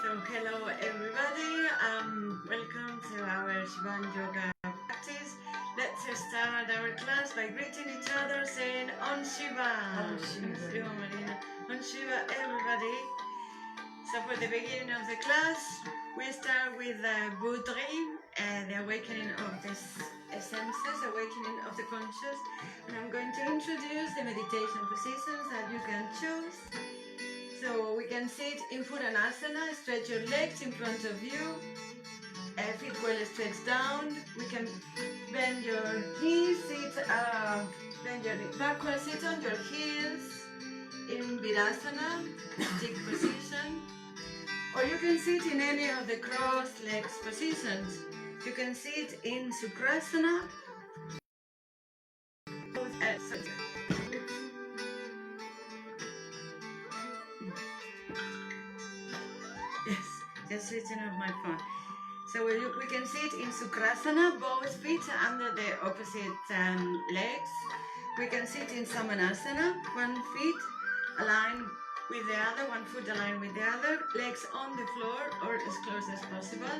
So hello everybody, welcome to our Shivam yoga practice. Let's start our class by greeting each other saying On Shiva. On Shiva. Marina. On Shiva everybody. So for the beginning of the class, we start with Budri, the awakening of the senses, awakening of the conscious. And I'm going to introduce the meditation positions that you can choose. So we can sit in Purnasana, stretch your legs in front of you, feet well stretched down. We can bend your knees, bend your knees backwards, sit on your heels in Virasana, stick position. Or you can sit in any of the crossed legs positions. You can sit in Sukrasana. Yes, just switching off my phone. So we can sit in Sukrasana, both feet under the opposite legs. We can sit in Samanasana, one foot aligned with the other, legs on the floor or as close as possible.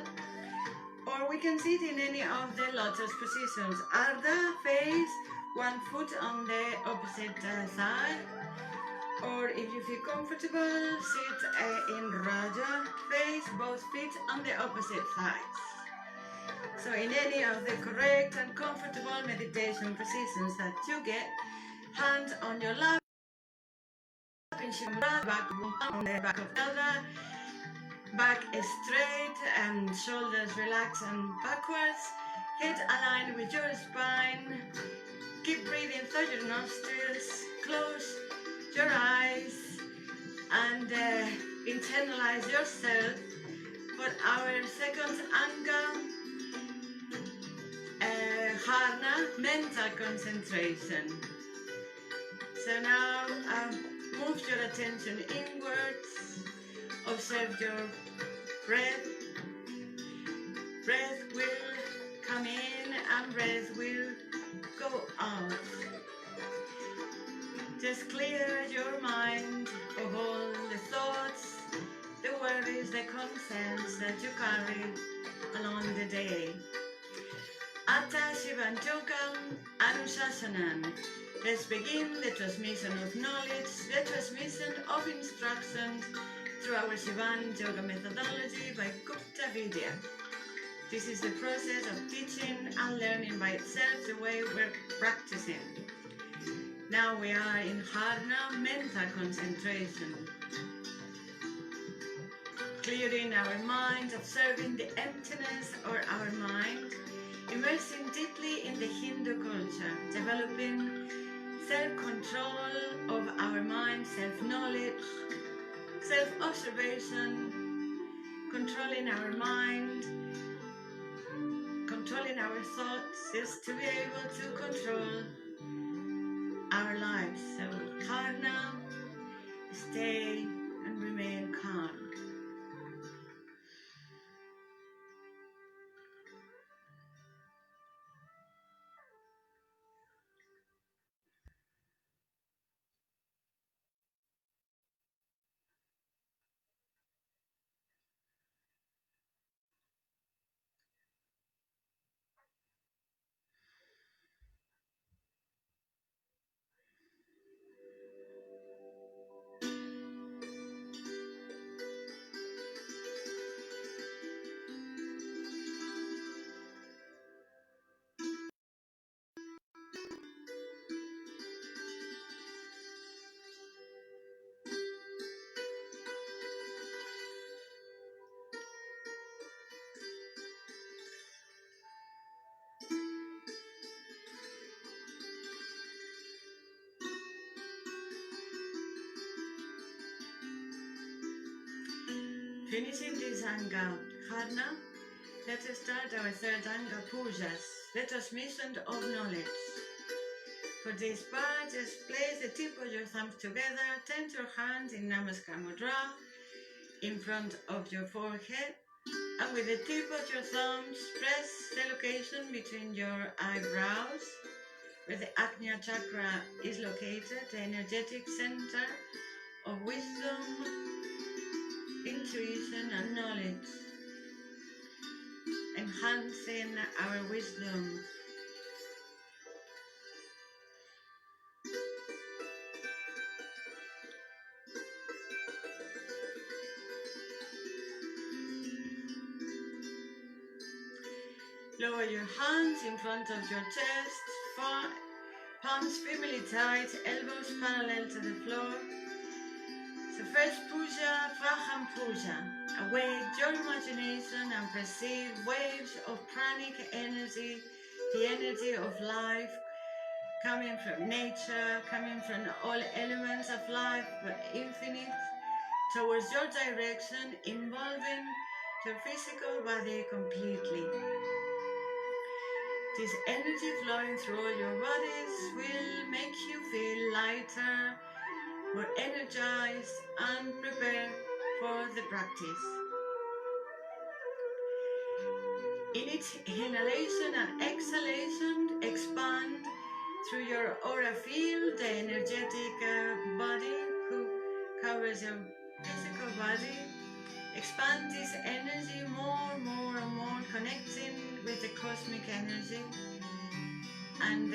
Or we can sit in any of the lotus positions. Ardha, face, one foot on the opposite side. Or if you feel comfortable, sit in Raja, face, both feet on the opposite sides. So in any of the correct and comfortable meditation positions that you get, hands on your lap, in Shivam, back on the back of the other, back straight and shoulders relaxed and backwards, head aligned with your spine. Keep breathing through your nostrils, close your eyes and internalize yourself for our second anga, Dharna, mental concentration. So now move your attention inwards, observe your breath. Breath will come in and breath will go out. Just clear your mind of all the thoughts, the worries, the concerns that you carry along the day. Atta Shivanjokam Anushasanam. Let's begin the transmission of knowledge, the transmission of instructions through our Shivan Yoga methodology by Gupta Vidya. This is the process of teaching and learning by itself, the way we're practicing. Now we are in Dharna, mental concentration. Clearing our mind, observing the emptiness of our mind, immersing deeply in the Hindu culture, developing self-control of our mind, self-knowledge, self-observation, controlling our mind, controlling our thoughts, just to be able to control our lives. So Dharna, stay and remain calm. Finishing this Anga Dharna, let us start our third Anga Pujas, the transmission of knowledge. For this part, just place the tip of your thumbs together, turn your hands in Namaskar Mudra in front of your forehead, and with the tip of your thumbs, press the location between your eyebrows, where the Ajna Chakra is located, the energetic center of wisdom, intuition and knowledge, enhancing our wisdom. Lower your hands in front of your chest, palms firmly tight, elbows parallel to the floor. So first puja, Vraham puja. Awake your imagination and perceive waves of pranic energy, the energy of life, coming from nature, coming from all elements of life, but infinite, towards your direction, involving your physical body completely. This energy flowing through all your bodies will make you feel lighter, more energized, and prepared for the practice. In its inhalation and exhalation, expand through your aura field, the energetic body who covers your physical body. Expand this energy more and more, connecting with the cosmic energy and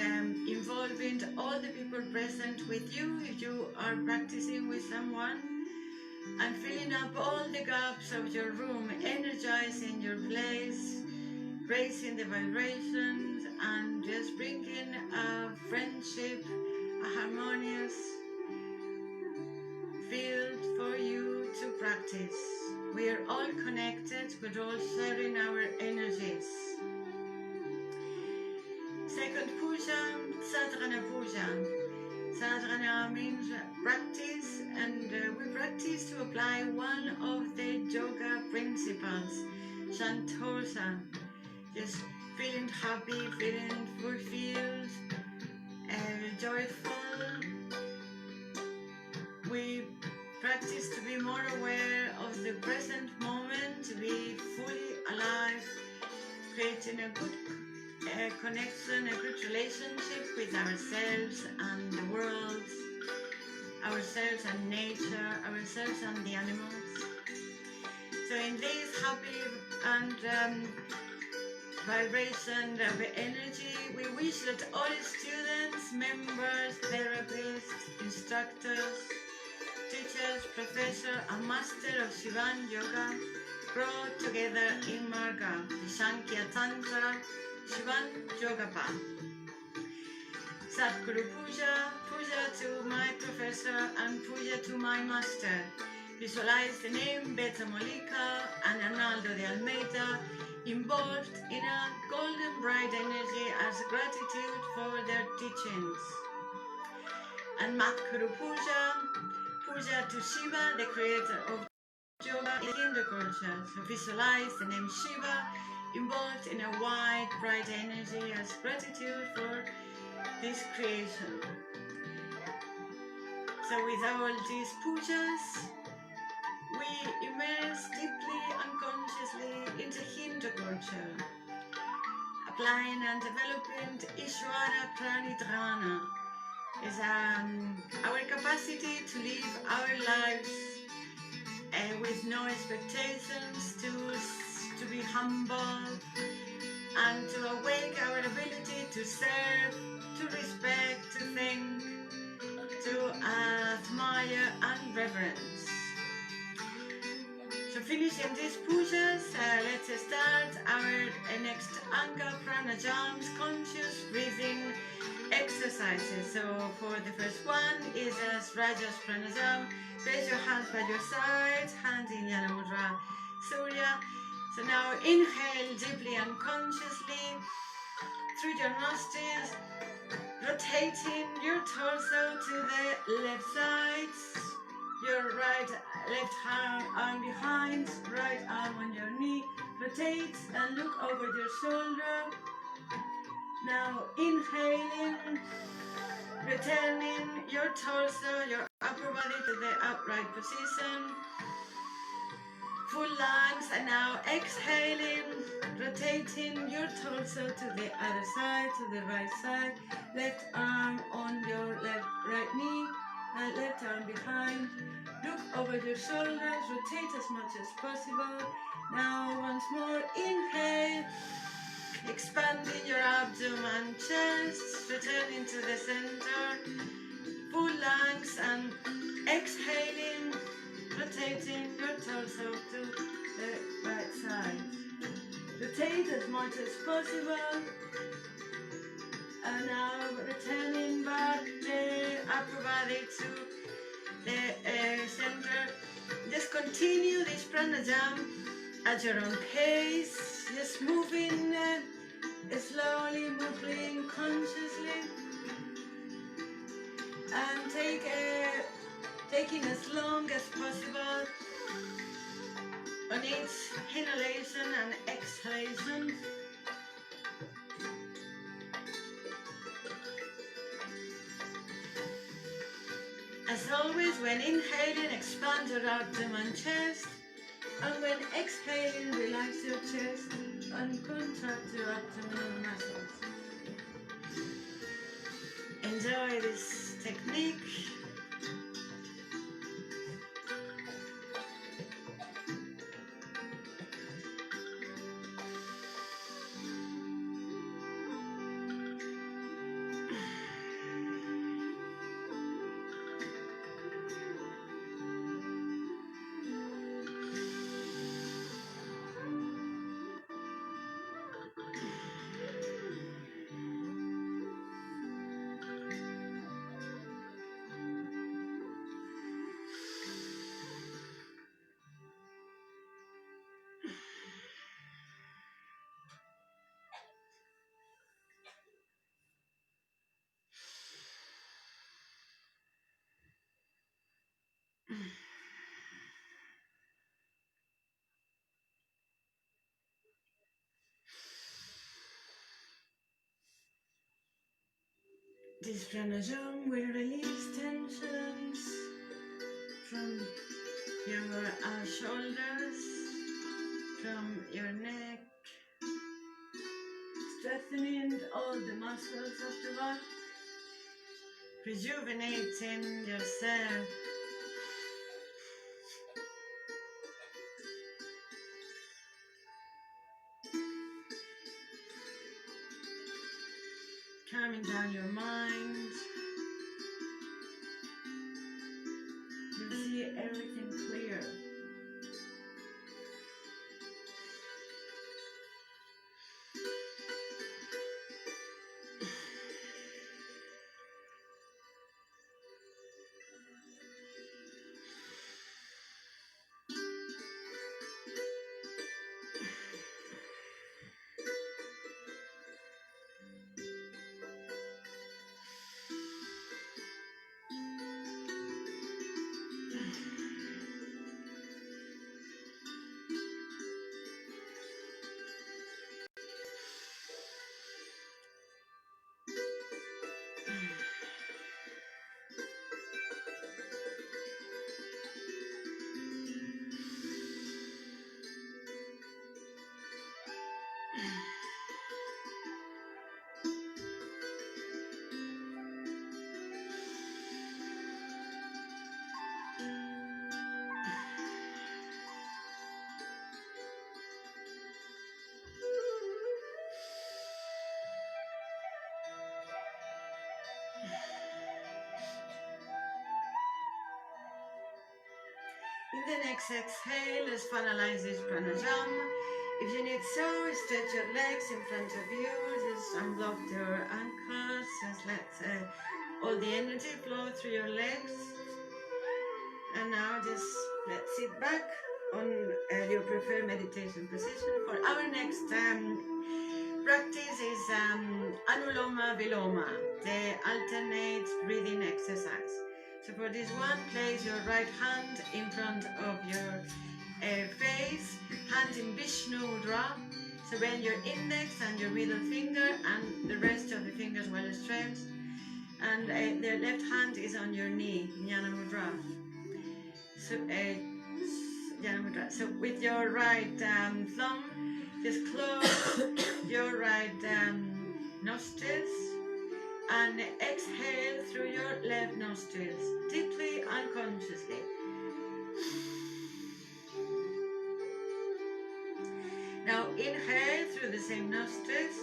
involving all the people present with you if you are practicing with someone, and filling up all the gaps of your room, energizing your place, raising the vibrations, and just bringing a friendship, a harmonious field for you to practice. We are all connected, we're all sharing our energies. Second puja, Sadhana puja. Sadhana means practice, and we practice to apply one of the yoga principles, Santosa. Just feeling happy, feeling fulfilled, joyful. We practice to be more aware of the present moment, to be fully alive, creating a good connection, a good relationship with ourselves and the world, ourselves and nature, ourselves and the animals. So in this happy and vibration of energy, we wish that all students, members, therapists, instructors, teachers, professor and master of Shivam Yoga grow together in Marga, the Shankya Tantra, Shivam Yoga Path. Sadhguru Puja, puja to my professor and puja to my master. Visualize the name Beta Molika and Arnaldo de Almeida involved in a golden bright energy as gratitude for their teachings. And Madhguru Puja, puja to Shiva, the creator of yoga in Hindu culture. So visualize the name Shiva involved in a white, bright energy as gratitude for this creation. So with all these pujas, we immerse deeply and consciously into Hindu culture, applying and developing Ishvara Pranidhana is our capacity to live our lives with no expectations, to be humble, and to awake our ability to serve, to respect, to think, to admire and reverence. So finishing these pujas, let's start our next Anga Pranayams, conscious breathing exercises. So for the first one is as Rajas Pranayam. Place your hands by your sides, hands in Yana Mudra Surya. So now inhale deeply and consciously through your nostrils, rotating your torso to the left side, your left arm behind, right arm on your knee. Rotate and look over your shoulder. Now inhaling, returning your torso, your upper body to the upright position. Full lungs, and now exhaling, rotating your torso to the other side, to the right side. Left arm on your right knee, and left arm behind. Look look over your shoulders, rotate as much as possible. Now once more, inhale, expanding your abdomen, chest, returning to the center, full lungs, and exhaling, rotating your torso to the right side. Rotate as much as possible. And now returning back the upper body to the center. Just continue this pranayama at your own pace. Just moving slowly, moving consciously. And taking as long as possible on each inhalation and exhalation. As always, when inhaling, expand your abdomen, chest, and when exhaling, relax your chest and contract your abdominal muscles. Enjoy this technique. This pranayama will release tensions from your shoulders, from your neck, strengthening all the muscles of the body, rejuvenating yourself. Calming down your mind. You'll see everything clear. In the next exhale, let's finalize this pranayama. If you need so, stretch your legs in front of you, just unblock your ankles, just let all the energy flow through your legs. And now just let's sit back on your preferred meditation position. For our next practice is Anuloma Viloma, the alternate breathing exercise. So for this one, place your right hand in front of your face, hand in Vishnu Mudra. So bend your index and your middle finger and the rest of the fingers well stretched. And the left hand is on your knee, Jnana Mudra. So, Jnana Mudra. So with your right thumb, just close your right nostrils and exhale through your left nostrils, deeply unconsciously. inhale through the same nostrils.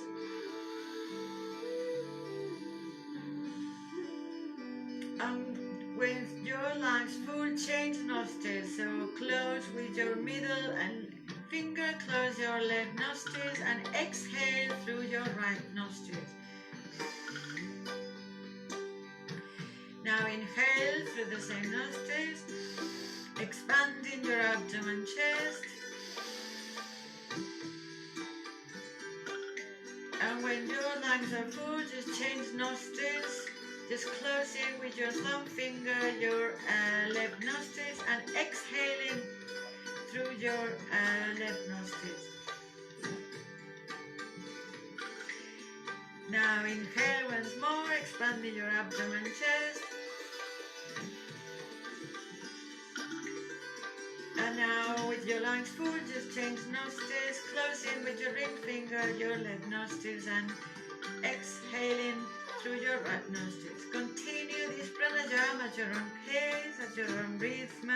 And with your lungs full, change nostrils. So close with your middle and finger, close your left nostrils and exhale through your right nostrils. Now inhale through the same nostrils, expanding your abdomen, chest. And when your lungs are full, just change nostrils. Just closing with your thumb finger your left nostrils and exhaling through your left nostrils. Now inhale once more, expanding your abdomen, chest. And now with your lungs full, just change nostrils, closing with your ring finger your left nostrils and exhaling through your right nostrils. Continue this pranayama at your own pace, at your own rhythm.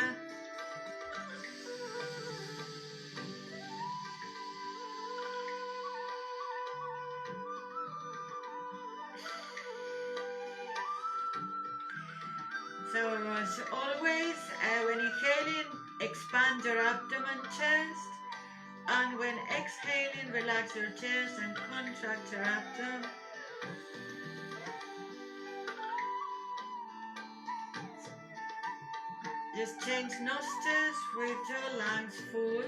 So as always, when inhaling, expand your abdomen, chest. And when exhaling, relax your chest and contract your abdomen. Just change nostrils with your lungs full.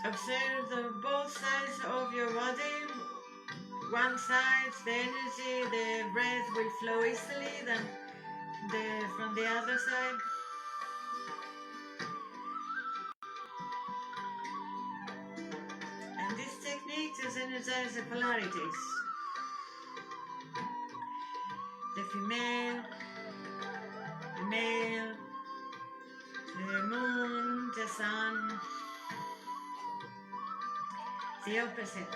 Observe both sides of your body. One side, the energy, the breath will flow easily than from the other side. And this technique just energizes the polarities. The female, the male, the moon, the sun, the opposites.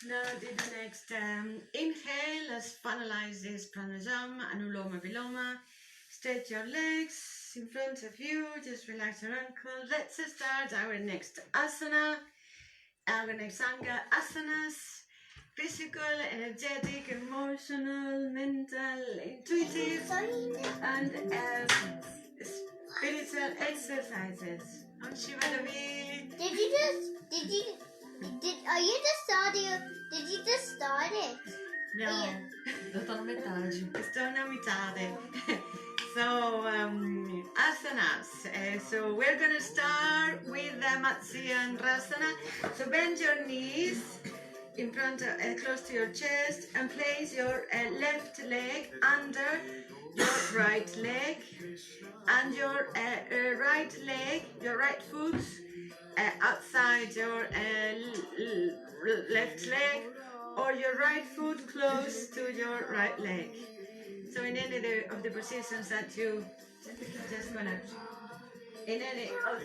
Now do the next inhale. Let's finalize this pranayama, anuloma viloma. Stretch your legs in front of you. Just relax your ankle. Let's start our next asana. Our next Sangha asanas. Physical, energetic, emotional, mental, intuitive, and spiritual exercises. Are you just starting? Did you just start it? No. Sto a metade. Sto a metade. So, asanas. So we're going to start with the Matsyendrasana. So bend your knees in front of, close to your chest and place your left leg under your right leg, and your right leg, your right foot outside your left leg, or your right foot close to your right leg. So in any of the positions that you just gonna, in any of,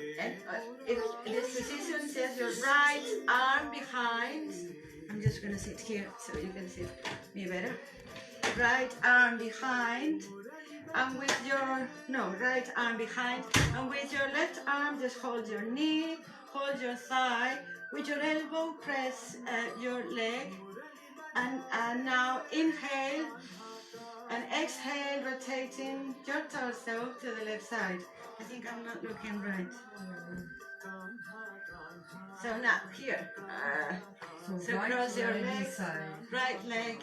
if this position says your right arm behind, I'm just gonna sit here so you can see me better. Right arm behind, and with your, no, right arm behind, and with your left arm just hold your knee, hold your thigh, with your elbow press your leg, and now inhale and exhale, rotating your torso to the left side. I think I'm not looking right. So now here, so right cross your leg legs, inside. right leg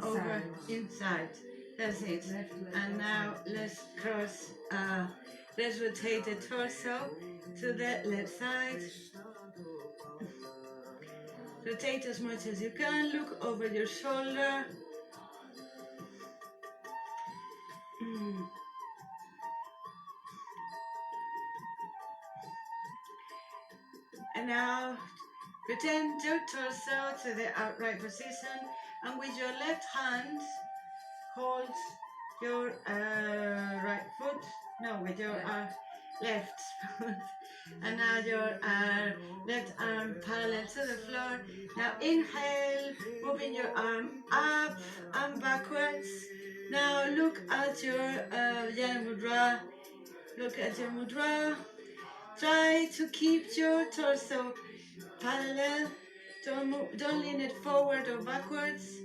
over inside. That's it. Left leg And now outside. let's cross, let's rotate the torso to the left side. Rotate as much as you can, look over your shoulder. And now return your torso to the upright position, and with your left hand hold your right foot, no, with your left foot, and now your left arm parallel to the floor. Now inhale, moving your arm up and backwards. Now look at your Jana Mudra, look at your mudra. Try to keep your torso parallel. Don't lean it forward or backwards.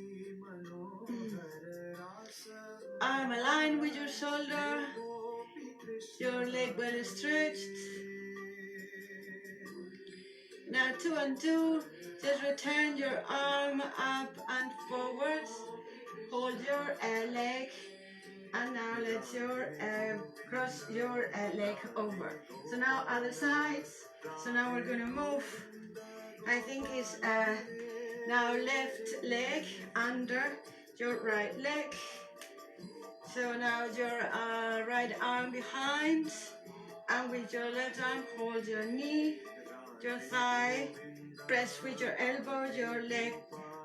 Arm aligned with your shoulder. Your leg well stretched. Now 2 and 2. Just return your arm up and forwards. Hold your leg. And now let your cross your leg over. So now other sides. So now we're gonna move. I think it's now left leg under your right leg. So now your right arm behind, and with your left arm hold your knee, your thigh, press with your elbow your leg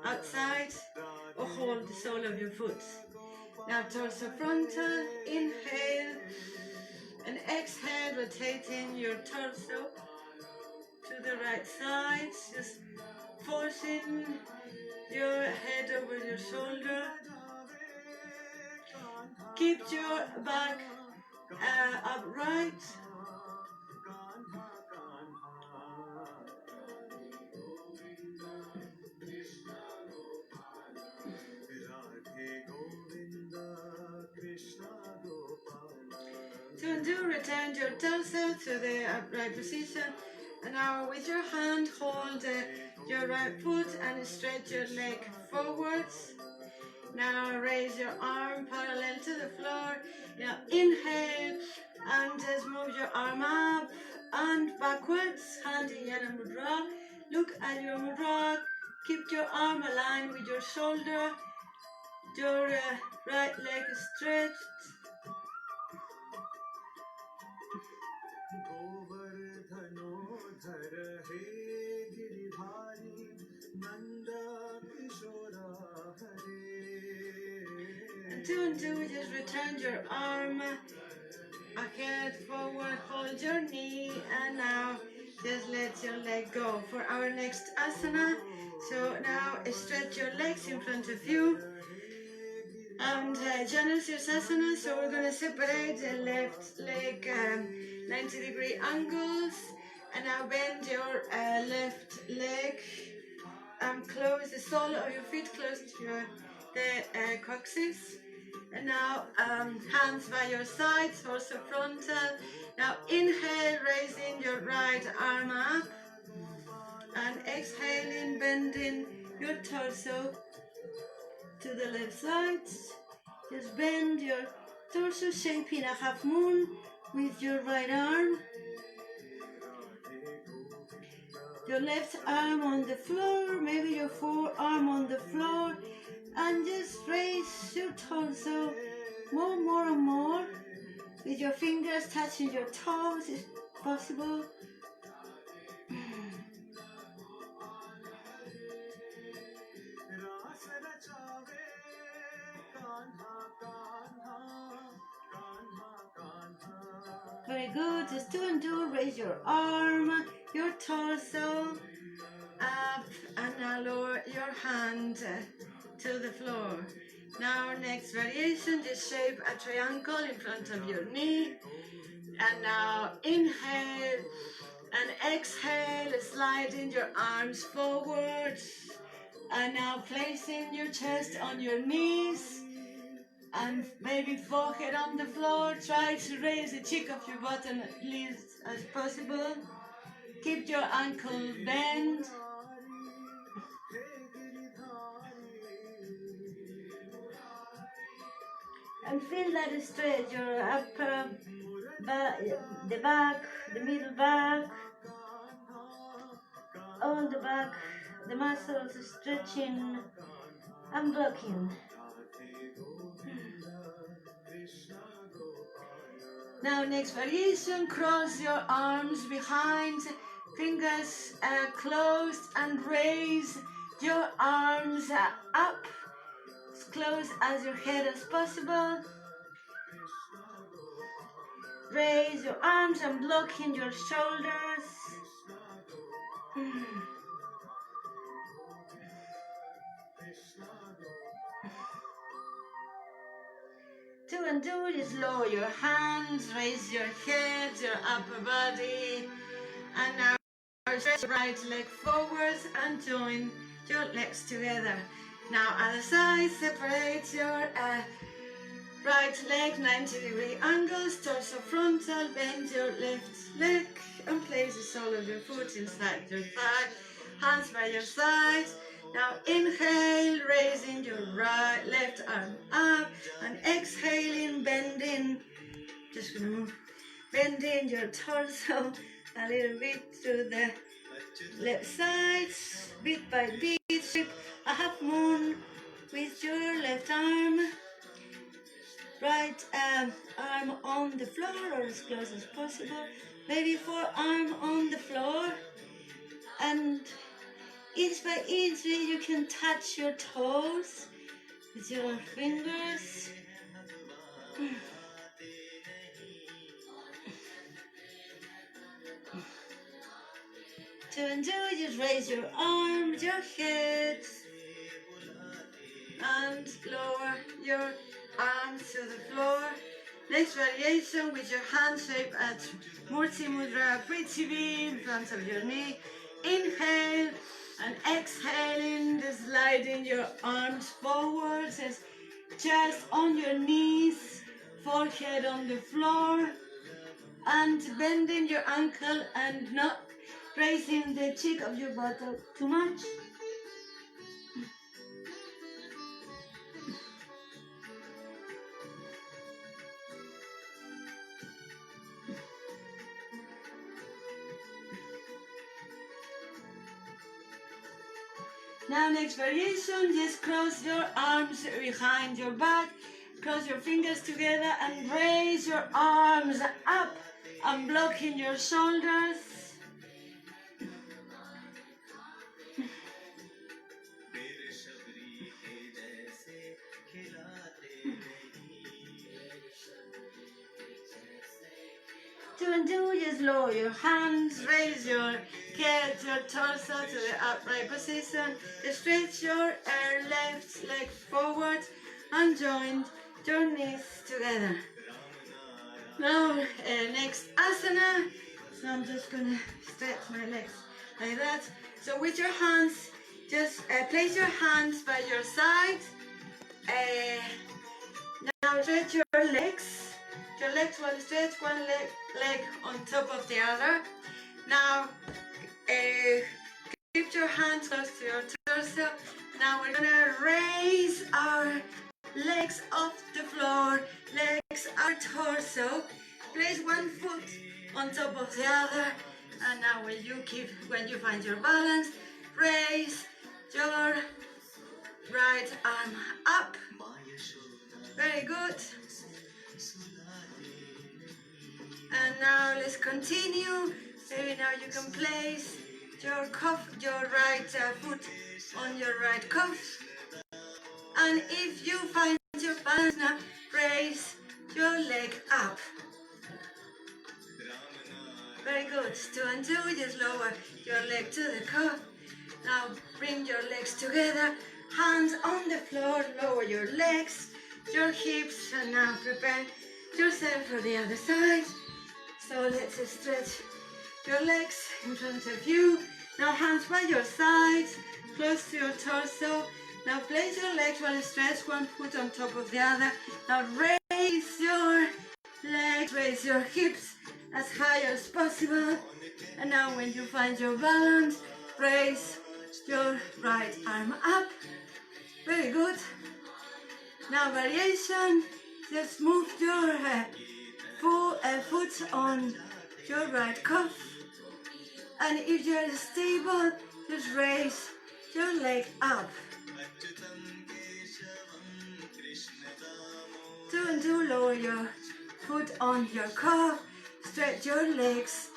outside, or hold the sole of your foot. Now torso frontal, inhale, and exhale, rotating your torso to the right side, just forcing your head over your shoulder. Keep your back upright. To return your torso to the upright position. And now with your hand hold your right foot and stretch your leg forwards. Now raise your arm parallel to the floor. Now inhale and just move your arm up and backwards, hand in Jana Mudra. Look at your mudra. Keep your arm aligned with your shoulder. Your right leg stretched. And 2 and 2, just return your arm ahead, forward, hold your knee, and now just let your leg go for our next asana. So now stretch your legs in front of you. And Jana Sirsasana, so we're going to separate the left leg 90-degree angles. And now bend your left leg and close the sole of your feet close to the coccyx. And now hands by your sides, torso frontal. Now inhale, raising your right arm up. And exhaling, bending your torso to the left side. Just bend your torso, shaping a half moon with your right arm. Your left arm on the floor, maybe your forearm on the floor, and just raise your torso more and more. With your fingers touching your toes if possible. Very good. Just do and do. Raise your arm, your torso up, and now lower your hand to the floor. Now, next variation, just shape a triangle in front of your knee. And now inhale and exhale, sliding your arms forward. And now placing your chest on your knees. And maybe forehead on the floor. Try to raise the cheek of your bottom at least as possible. Keep your ankle bent. And feel that stretch your upper back, the back, the middle back, on the back, the muscles stretching and blocking. Now next variation, cross your arms behind, fingers closed, and raise your arms up as close as your head as possible. Raise your arms and blocking your shoulders. Do and do, just lower your hands, raise your head, your upper body, and now stretch your right leg forwards and join your legs together. Now other side, separate your right leg, 90-degree angles, torso frontal, bend your left leg and place the sole of your foot inside your thigh, hands by your side. Now inhale, raising your left arm up, and exhaling, bending, just gonna move, bending your torso a little bit to the left side, bit by bit, shape a half moon with your left arm. Right arm on the floor or as close as possible, maybe forearm on the floor, and inch by inch you can touch your toes with your fingers. Do and do, just raise your arms, your head, and lower your arms to the floor. Next variation, with your hand shape at Murti Mudra, Prithvi in front of your knee. Inhale and exhaling, sliding your arms forwards, chest on your knees, forehead on the floor, and bending your ankle and not raising the cheek of your buttock too much. Now next variation, just cross your arms behind your back, cross your fingers together and raise your arms up and blocking your shoulders. Do and do, just lower your hands, raise your head, your torso to the upright position, stretch your left leg forward and join your knees together. Now next asana, so I'm just gonna stretch my legs like that. So with your hands, just place your hands by your side. Now stretch your legs. Your legs will stretch, one leg on top of the other. Now keep your hands close to your torso. Now we're gonna raise our legs off the floor, legs our torso. Place one foot on top of the other, and now when you find your balance, raise your right arm up. Very good. And now let's continue. Maybe now you can place your right foot on your right cuff. And if you find your balance now, raise your leg up. Very good. 2 and 2. Just lower your leg to the cuff. Now bring your legs together. Hands on the floor. Lower your legs, your hips, and now prepare yourself for the other side. So let's stretch your legs in front of you. Now hands by your sides, close to your torso. Now place your legs while you stretch, one foot on top of the other. Now raise your legs, raise your hips as high as possible. And now when you find your balance, raise your right arm up. Very good. Now variation, just move your foot on your right cuff. And if you're stable, just raise your leg up. 2 and 2, lower your foot on your cuff. Stretch your legs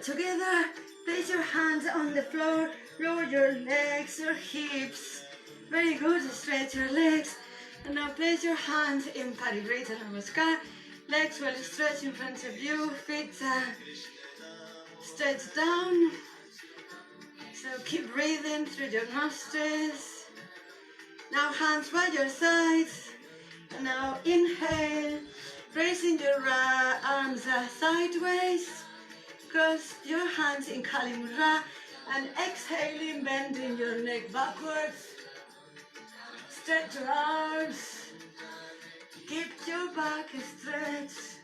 together. Place your hands on the floor. Lower your legs, your hips. Very good. Stretch your legs. And now place your hands in Parivrita Namaskar. Legs well stretched in front of you. Feet stretch down. So keep breathing through your nostrils. Now hands by your sides. And now inhale. Raising your arms sideways. Cross your hands in Kali Mudra. And exhaling, bending your neck backwards. Stretch your arms. Keep your back stretched.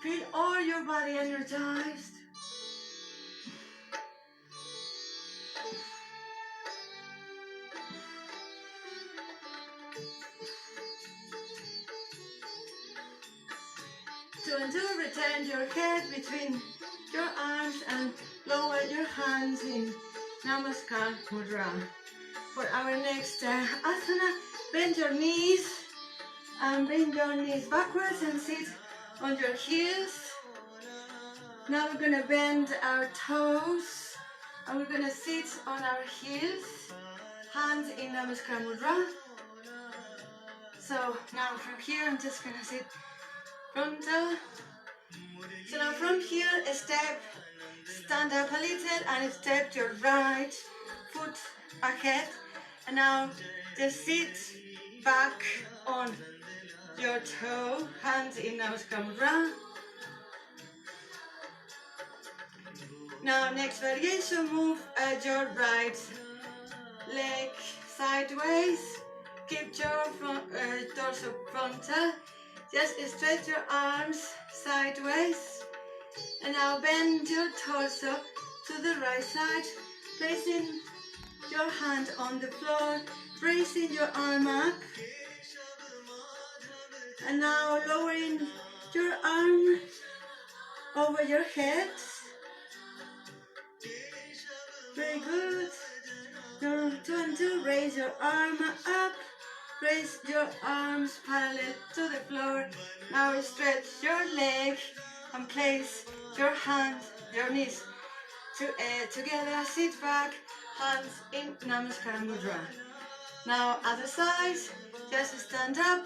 Feel all your body energized. Two and two, return your head between your arms and lower your hands in Namaskar Mudra. For our next asana, bend your knees and bring your knees backwards and sit on your heels. Now we're going to bend our toes and we're going to sit on our heels, hands in Namaskar Mudra. So now from here I'm just going to sit frontal. So now from here, stand up a little and step your right foot ahead. And now just sit back on your toe, hands in Namaskar Mudra. Now next variation, move your right leg sideways. Keep your torso frontal. Just stretch your arms sideways. And now bend your torso to the right side, placing your hand on the floor, raising your arm up. And now lowering your arm over your head. Very good. Now 2 and 2, raise your arm up. Raise your arms parallel to the floor. Now stretch your leg and place your hands, your knees together. Sit back, hands in Namaskar Mudra. Now other side, just stand up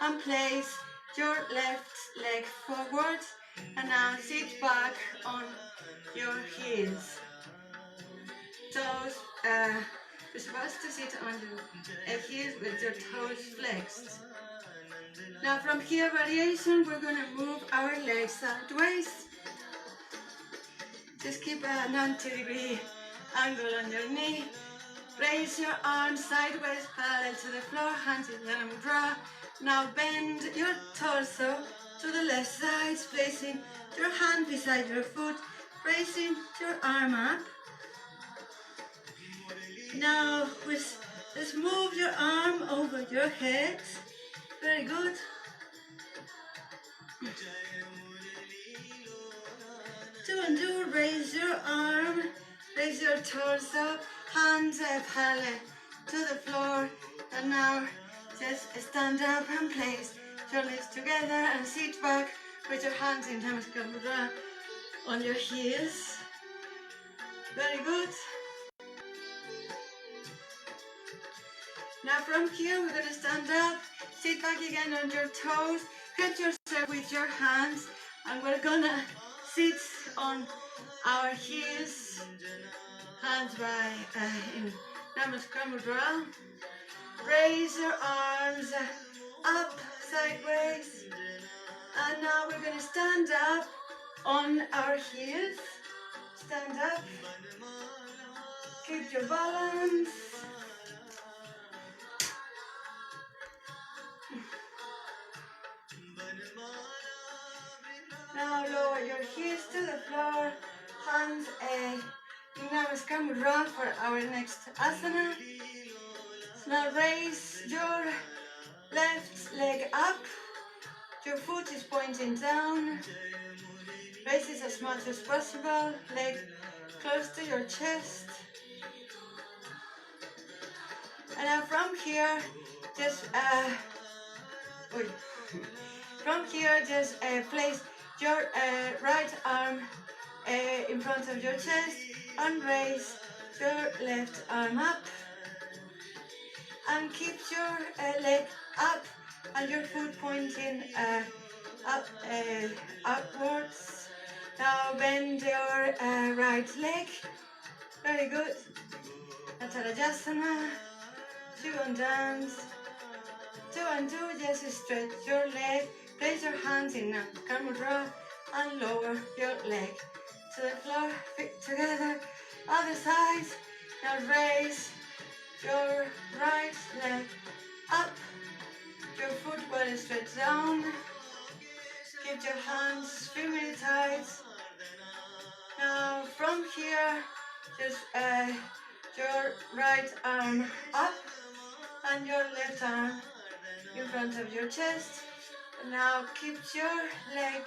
and place your left leg forward. And now sit back on your heels. Toes, you're supposed to sit on your heels with your toes flexed. Now from here variation, we're going to move our legs sideways. Just keep a 90-degree angle on your knee. Raise your arms sideways parallel to the floor, hands in Jana Mudra. Now bend your torso to the left side, placing your hand beside your foot, raising your arm up. Now just move your arm over your head. Very good. Two and two, raise your arm, raise your torso, hands parallel to the floor. And now just stand up and place your legs together and sit back with your hands in Namaskar Mudra on your heels. Very good. Now from here we're going to stand up, sit back again on your toes, grip yourself with your hands, and we're going to sit on our heels, hands by in Namaskar Mudra. Raise your arms up sideways, and now we're going to stand up on our heels. Stand up, keep your balance. Now lower your heels to the floor, hands in Namaskar Mudra for our next asana. So now raise your left leg up, your foot is pointing down, raise it as much as possible, leg close to your chest. And now from here, just place your right arm in front of your chest and raise your left arm up. And keep your leg up and your foot pointing upwards. Now bend your right leg. Very good. Natarajasana. 2 and dance. 2 and 2. Just stretch your leg. Place your hands in Namaskar Mudra and lower your leg to the floor. Feet together. Other side. Now raise your right leg up, your foot well stretched down. Keep your hands firmly tight. Now from here, just your right arm up and your left arm in front of your chest. Now keep your leg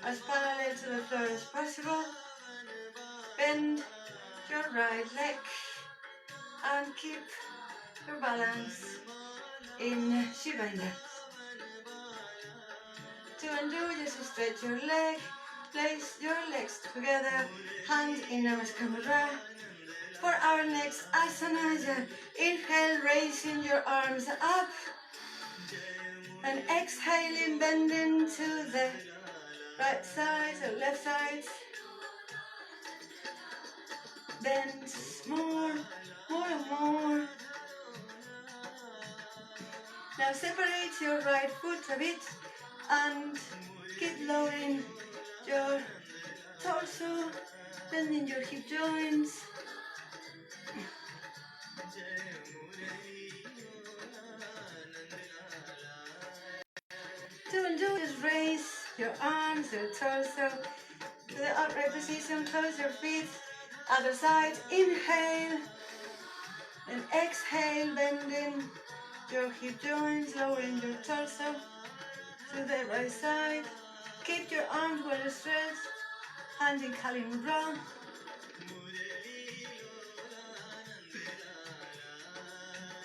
as parallel to the floor as possible. Bend your right leg and keep your balance in Shivam. 2 and 2, just stretch your leg, place your legs together, hands in Namaskar Mudra. For our next asana, inhale, raising your arms up, and exhaling, bending to the right side or left side. Bend more and more. Now separate your right foot a bit and keep lowering your torso, bending your hip joints. Two and do is raise your arms, your torso to the upright position, close your feet. Other side, inhale and exhale, bending your hip joints, lowering your torso to the right side. Keep your arms well stretched, hands in Kali Mudra.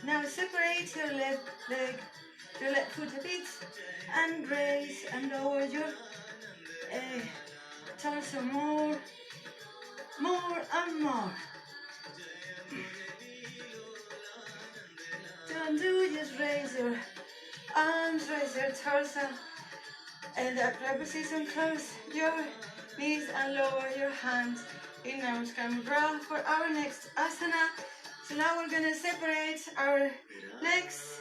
Now separate your left leg, your left foot a bit, and raise and lower your torso more and more. Don't do, just raise your arms, raise your torso, and the upright position, close your knees and lower your hands in Namaskar Mudra for our next asana. So now we're going to separate our legs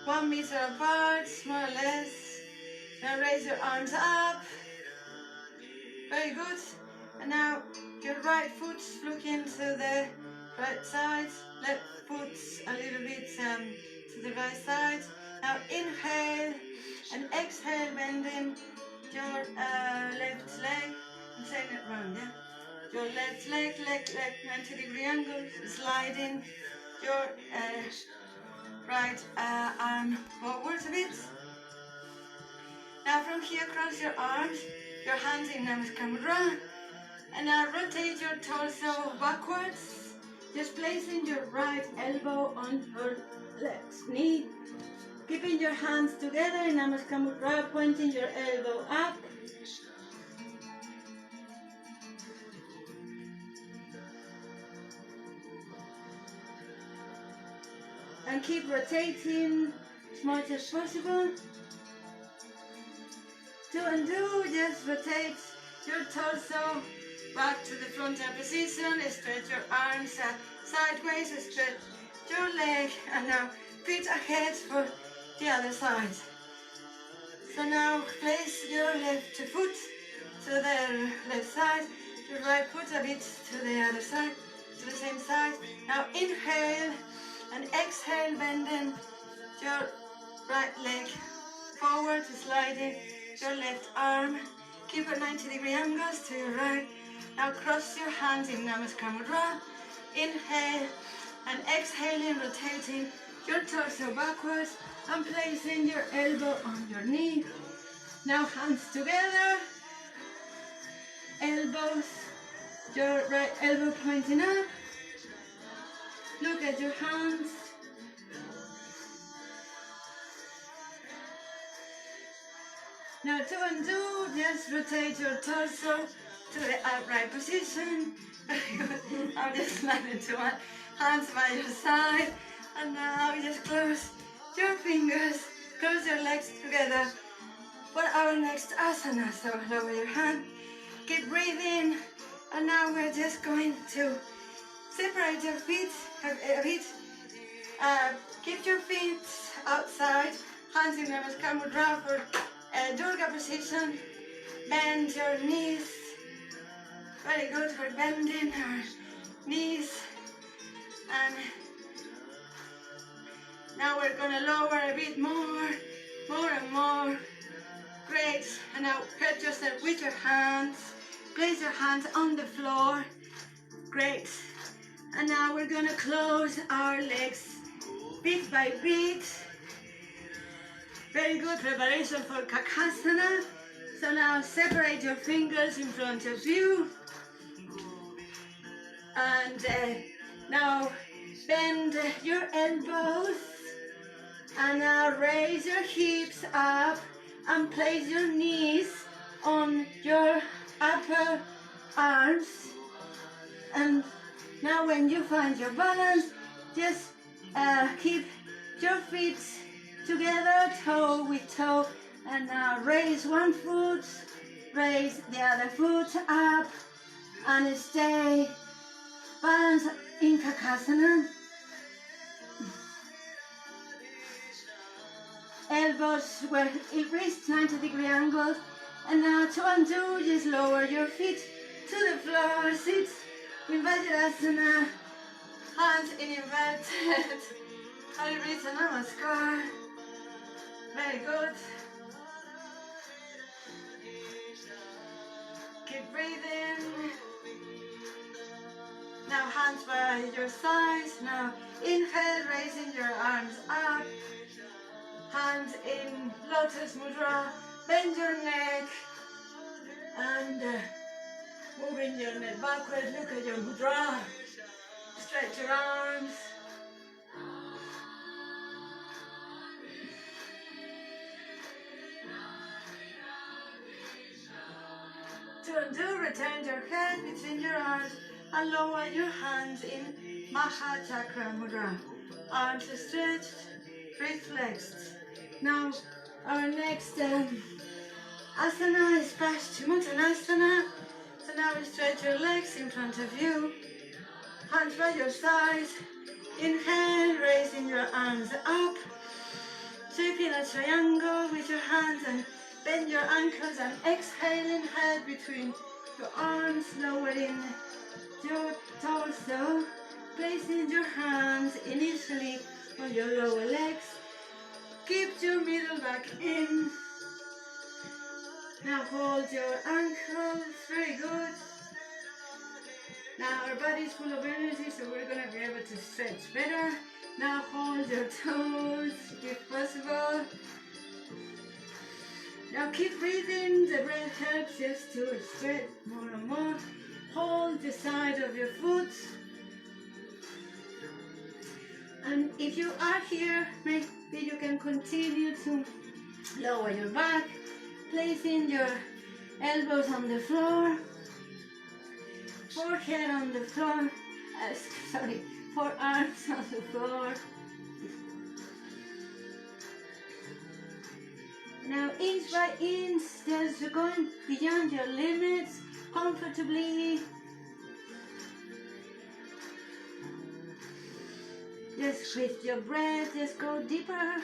1 meter apart, more or less. Now raise your arms up. Very good. And now your right foot looking to the right side, left foot a little bit to the right side. Now inhale and exhale, bending your left leg. I'm saying it wrong, yeah? Your left leg, 90-degree angle, sliding your right arm forwards a bit. Now from here, cross your arms, your hands in Namaskar Mudra, and now rotate your torso backwards, just placing your right elbow on your left knee, Keeping your hands together in Namaskar Mudra, pointing your elbow up. And keep rotating as much as possible. 2 and 2, just rotate your torso back to the frontal position, stretch your arms sideways, stretch your leg, and now feet ahead for the other side. So now place your left foot to the left side, your right foot a bit to the other side, to the same side. Now inhale and exhale, bending your right leg forward, sliding your left arm. Keep a 90-degree angles to your right. Now cross your hands in Namaskar Mudra. Inhale and exhaling, rotating your torso backwards and placing your elbow on your knee. Now hands together, elbows, your right elbow pointing up. Look at your hands. Now 2 and 2, just rotate your torso to the upright position. I'm just sliding to my hands by your side. And now just close your fingers, close your legs together for our next asana. So lower your hand, keep breathing. And now we're just going to separate your feet a bit. Keep your feet outside, hands in Namaskar Mudra for Durga position. Bend your knees. Very good for bending our knees. And now we're going to lower a bit more and more. Great. And now hurt yourself with your hands. Place your hands on the floor. Great. And now we're going to close our legs bit by bit. Very good preparation for Kakasana. So now separate your fingers in front of you. And now bend your elbows. And now raise your hips up and place your knees on your upper arms. And now when you find your balance, just keep your feet together, toe with toe, and now raise one foot, raise the other foot up, and stay balanced in Kakasana. Elbows were wrist 90-degree angles, and now 2 and 2, just lower your feet to the floor, sit in Vajrasana, hands in inverted, Harivrita Namaskar. Very good. Keep breathing. Now hands by your sides. Now inhale, raising your arms up. Hands in Lotus Mudra. Bend your neck. And moving your neck backward. Look at your mudra. Stretch your arms. 2 and 2, return your head between your arms and lower your hands in Maha Chakra Mudra. Arms stretched, feet flexed. Now our next asana is Paschimottanasana. So now stretch your legs in front of you. Hands by your sides. Inhale, raising your arms up. Shaping a triangle with your hands and bend your ankles, and exhaling, head between your arms, lowering your torso, placing your hands initially on your lower legs. Keep your middle back in. Now hold your ankles, very good. Now our body is full of energy, so we're going to be able to stretch better. Now hold your toes if possible. Now keep breathing, the breath helps us to stretch more and more. Hold the side of your foot. And if you are here, maybe you can continue to lower your back, placing your elbows on the floor, forehead on the floor, forearms on the floor. Now inch by inch, just going beyond your limits, comfortably. Just with your breath, just go deeper.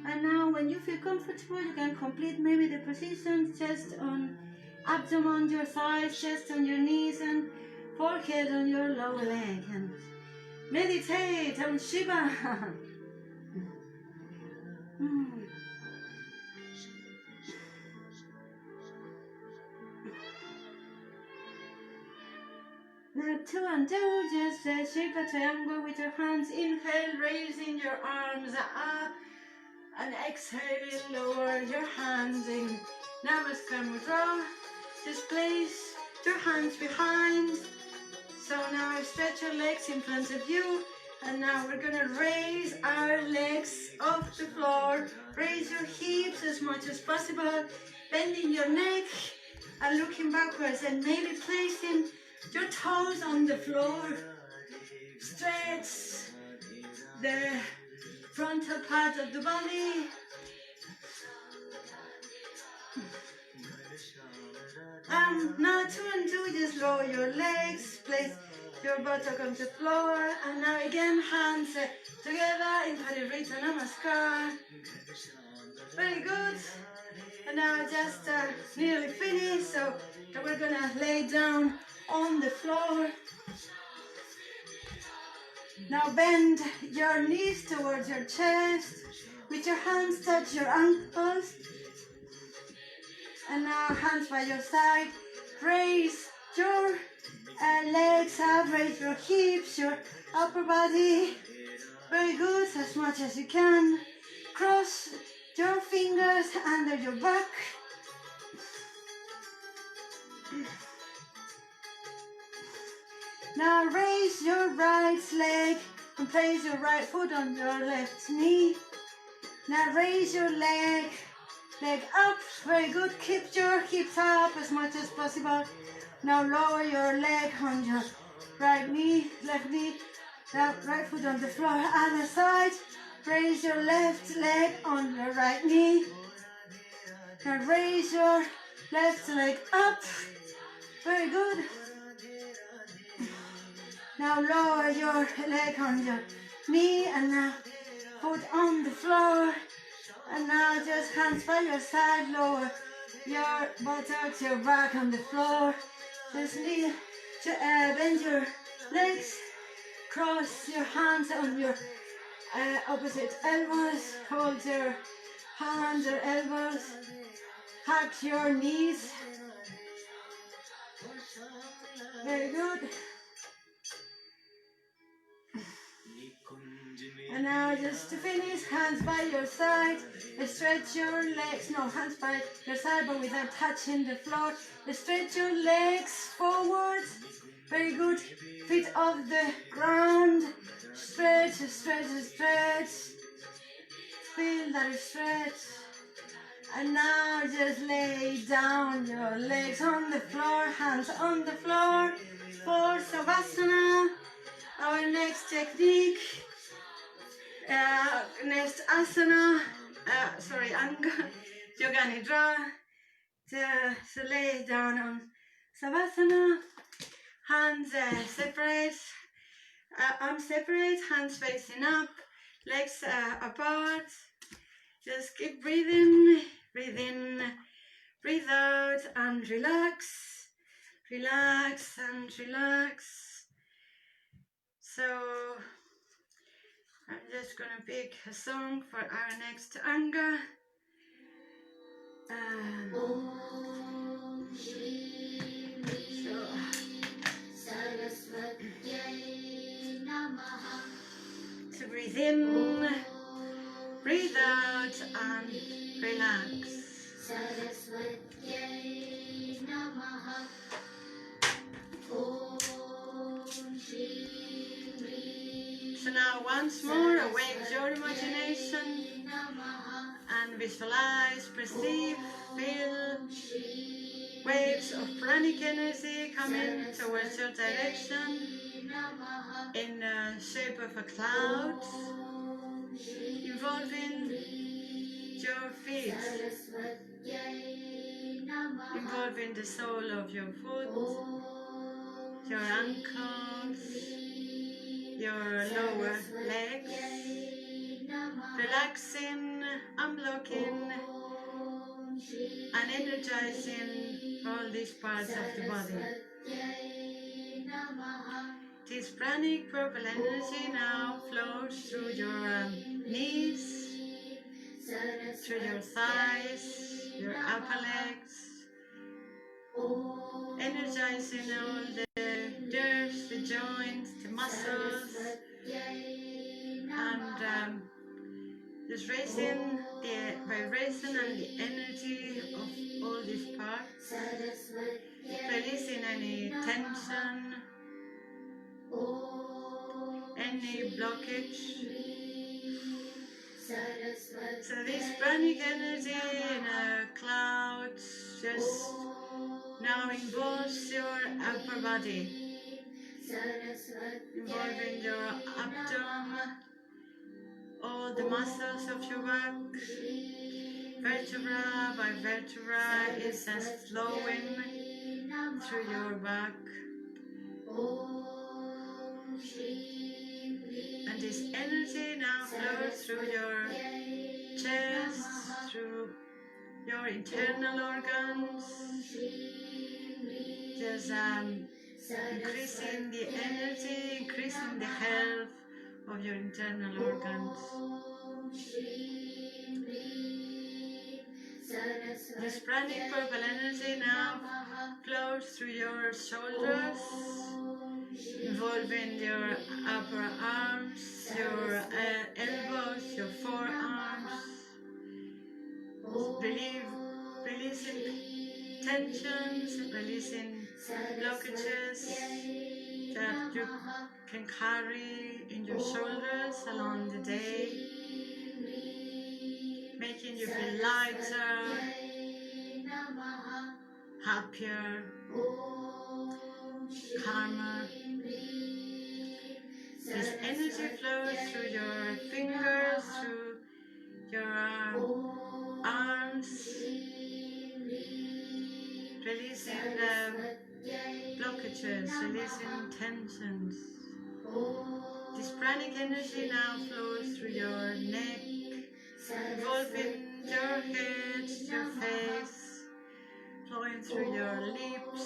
And now when you feel comfortable, you can complete maybe the positions just on abdomen, your thighs, chest on your knees, and forehead on your lower leg. And meditate on Shiva. Now 2 and 2, just a Shiva triangle with your hands. Inhale, raising your arms up. And exhale, lower your hands in Namaskar Mudra. Just place your hands behind. So now stretch your legs in front of you. And now we're gonna raise our legs off the floor. Raise your hips as much as possible. Bending your neck and looking backwards and maybe placing your toes on the floor. Stretch the frontal part of the body. Now 2 and 2, just lower your legs, place your buttock on the floor, and now again hands together in Parivrita Namaskar. Very good. And now just nearly finished, so we're gonna lay down on the floor. Now bend your knees towards your chest. With your hands touch your ankles. And now hands by your side. Raise your legs up, raise your hips, your upper body. Very good, as much as you can. Cross your fingers under your back. Now raise your right leg and place your right foot on your left knee. Now raise your leg up. Very good. Keep your hips up as much as possible. Now lower your leg on your right knee, left knee. Now right foot on the floor. Other side. Raise your left leg on your right knee. Now raise your left leg up. Very good. Now lower your leg on your knee and now foot on the floor. And now just hands by your side, lower your buttocks, your back on the floor. Just need to bend your legs, cross your hands on your opposite elbows, hold your hands or elbows, hug your knees. Very good. And now just to finish, hands by your side, stretch your legs, no, hands by your side but without touching the floor. Stretch your legs forward, very good, feet off the ground, stretch, stretch, stretch, feel that stretch. And now just lay down your legs on the floor, hands on the floor for Savasana, our next technique. Next asana, Anga Yoga Nidra. So lay down on Savasana, hands separate, arms separate, hands facing up, legs apart. Just keep breathing, breathe in, breathe out, and relax, relax and relax. So I'm just gonna pick a song for our next Anga. So breathe in, breathe out, and relax. now once more awake your imagination and visualize, perceive, feel waves of pranic energy coming towards your direction in the shape of a cloud, involving your feet, involving the sole of your foot, your ankles, your lower legs, relaxing, unblocking, and energizing all these parts of the body. This pranic purple energy now flows through your knees, through your thighs, your upper legs, energizing all the nerves, the joints, the muscles, and just raising the vibration and the energy of all these parts, releasing any tension, any blockage. So this pranic energy in a cloud just now involves your upper body, involving your abdomen, all the muscles of your back, vertebra by vertebra is just flowing through your back. And this energy now flows through your chest, through your internal organs, just increasing the energy, increasing the health of your internal organs. This pranic purple energy now flows through your shoulders, involving your upper arms, your elbows, your forearms, releasing tensions, releasing blockages that you can carry in your shoulders along the day, making you feel lighter, happier, calmer. This energy flows through your fingers, through your arms, releasing the blockages, releasing tensions. This pranic energy now flows through your neck, involving your head, your face, flowing through your lips,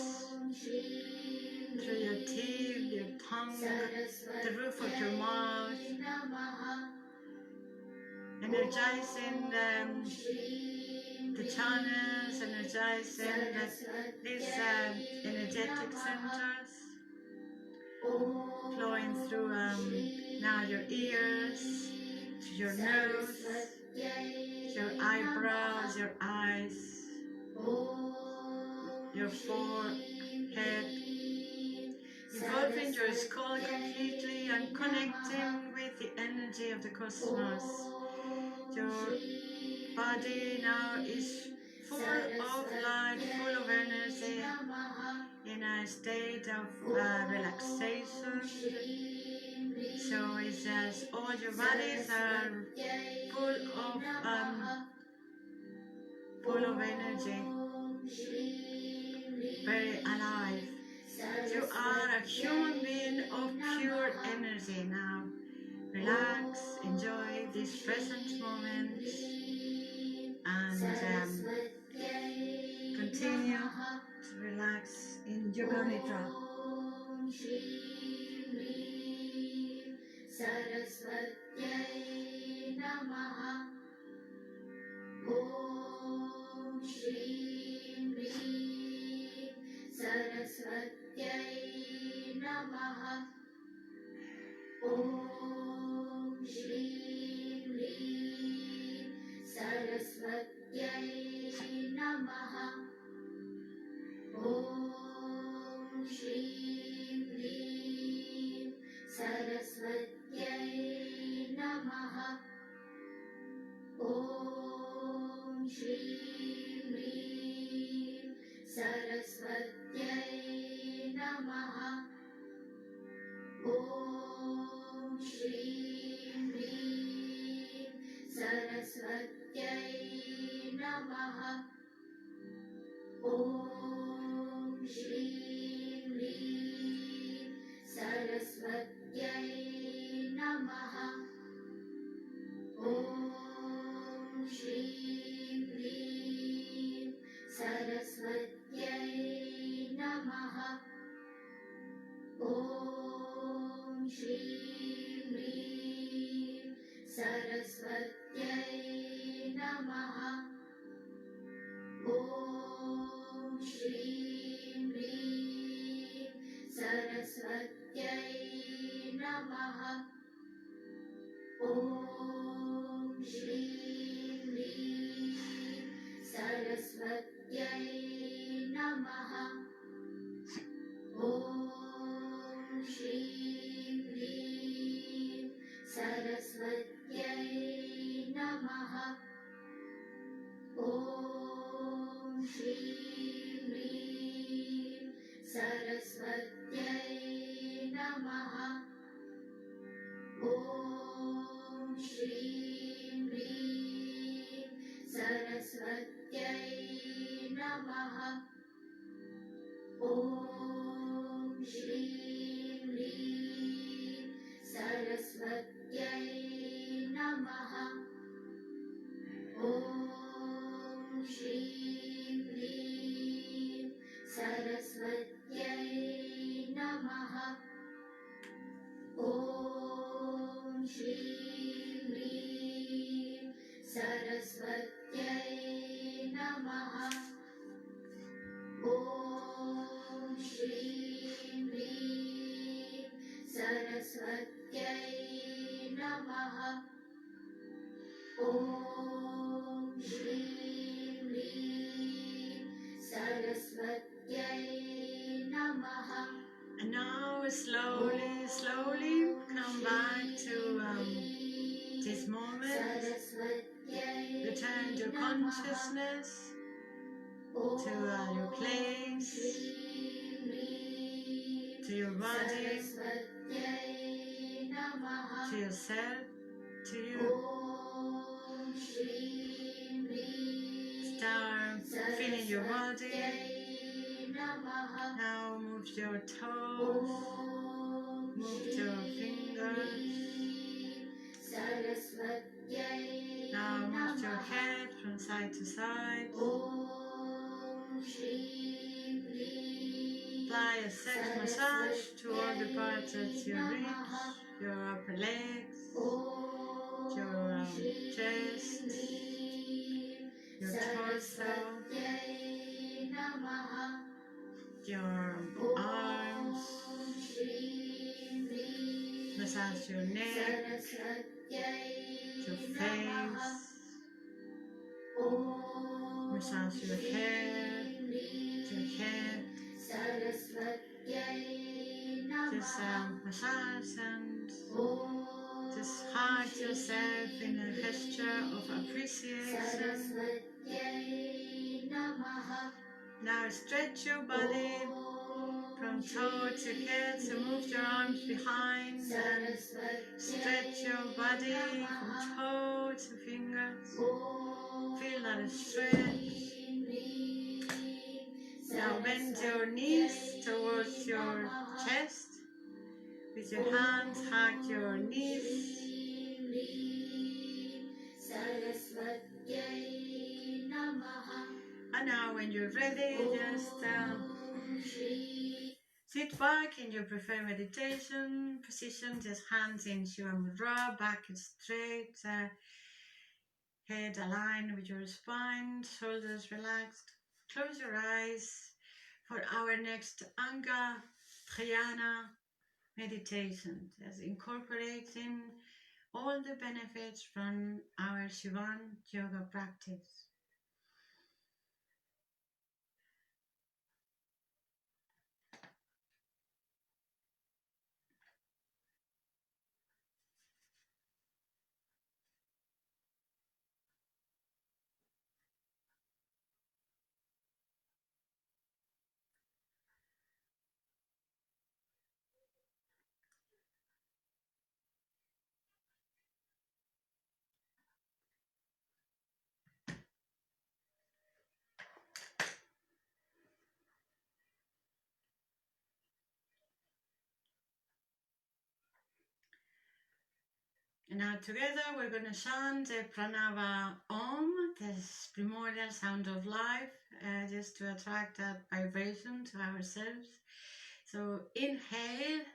through your teeth, your tongue, the roof of your mouth, energizing the channels, energizing these energetic centers, flowing through now your ears, to your nose, your eyebrows, your eyes, your forehead, involving your skull completely and connecting with the energy of the cosmos. Your body now is full of light, full of energy, in a state of relaxation. So it's as all your bodies are full of energy, very alive. You are a human being of pure energy now. Relax, enjoy this present moment, and continue to relax in Yoga Nidra. Saraswatyai ॐ श्रीं ह्रीं सरस्वत्यै नमः ॐ श्रीं ह्रीं सरस्वत्यै नमः ॐ श्रीं ह्रीं सरस्वत्यै नमः ॐ श्रीं ह्रीं सरस्वत्यै नमः ॐ श्रीं ह्रीं सरस्वत्यै नमः ॐ श्रीं ह्रीं सरस्वत्यै नमः ॐ श्रीं ह्रीं सरस्वत्यै नमः ॐ श्रीं ह्रीं सरस्वत्यै नमः ॐ श्रीं ह्रीं सरस्वत्यै नमः ॐ श्रीं ह्रीं सरस्वत्यै नमः ॐ श्रीं ह्रीं सरस्वत्यै नमः ॐ श्रीं ह्रीं सरस्वत्यै नमः ॐ श्रीं ह्रीं सरस्वत्यै नमः ॐ श्रीं ह्रीं सरस्वत्यै नमः And now slowly come back to this moment. Return to consciousness, to your place, to your body, to yourself, to you. Start feeling your body. Now move your toes, move your fingers. Now move your head from side to side. Apply a sex massage to all the parts of your ribs, your upper legs, your chest, your torso, your arms. Massage your neck, your face. Massage your hair, your head. Just massage and just hug yourself in a gesture of appreciation. Now stretch your body from toe to head, so move your arms behind and stretch your body from toe to fingers. Feel that stretch. Now bend your knees towards your chest. With your hands, hug your knees. And now when you're ready, just sit back in your preferred meditation position, just hands in Shivam Mudra, back straight, head aligned with your spine, shoulders relaxed. Close your eyes for our next Anga Dhyana meditation, just incorporating all the benefits from our Shivan yoga practice. Now together we're going to chant the pranava Om, this primordial sound of life, just to attract that vibration to ourselves. So inhale.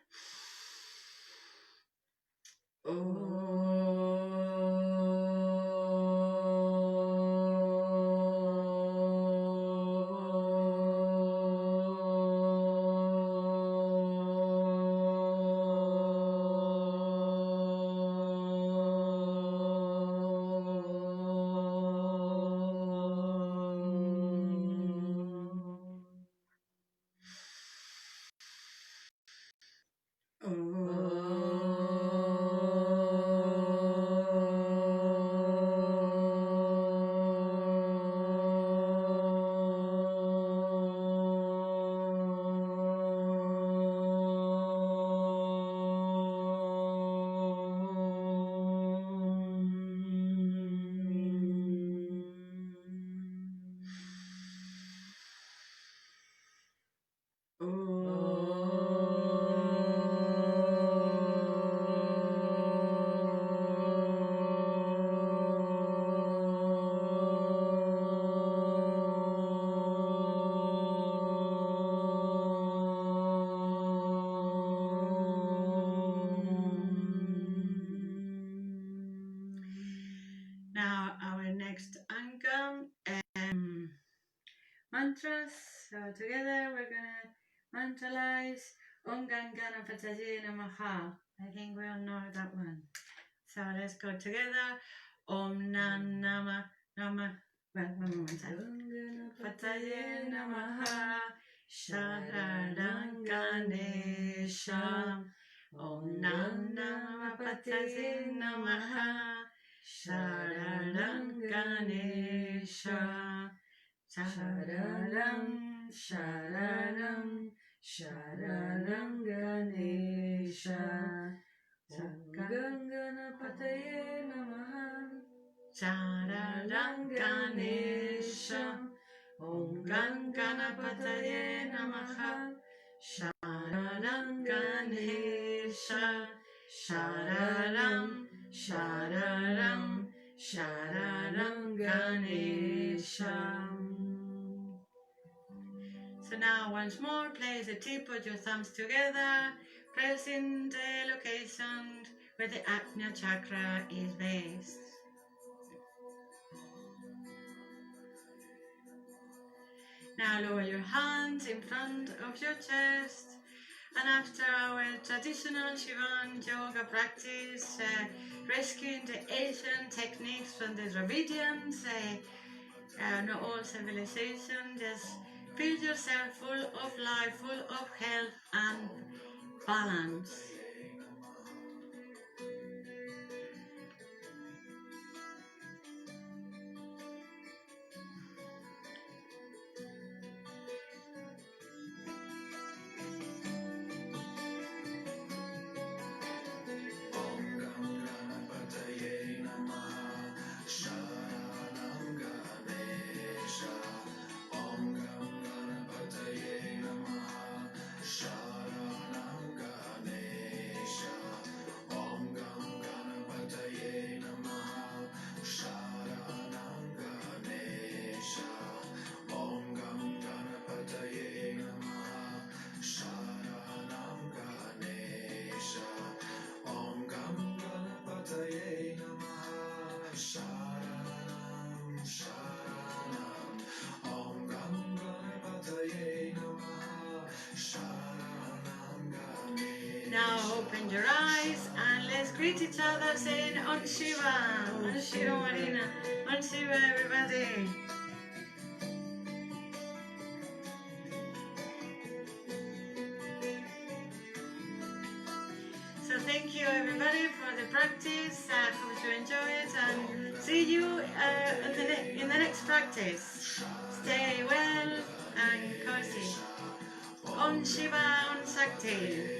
Now our next anchor, mantras. So together we're gonna mantralize Om Gangana Pataje Namaha. I think we all know that one. So let's go together. Om Nan Nama Nama. Well, one more time. Pataje Namaha. Sharadam Ganesha. Om Nan Nama Pataje Namaha. Sharadam Ganesha. Shararam, Shararam, Shararam Ganesha. Om Ganganapataye Namaha. Shararam Ganesha. Om Ganganapataye Namaha. Shararam Ganesha. Shararam, Shararam, Shararam Ganesha. So now once more, place the tip of your thumbs together, pressing the location where the Ajna chakra is based. Now lower your hands in front of your chest, and after our traditional Shivam yoga practice, rescuing the Asian techniques from the Dravidians, not all civilization, just feel yourself full of life, full of health and balance. Now open your eyes and let's greet each other saying On Shiva, On Shiva Marina, On Shiva everybody. So thank you everybody for the practice. I hope you enjoy it and see you in the next practice. Stay well and cozy. Om Shiva, Om Shakti.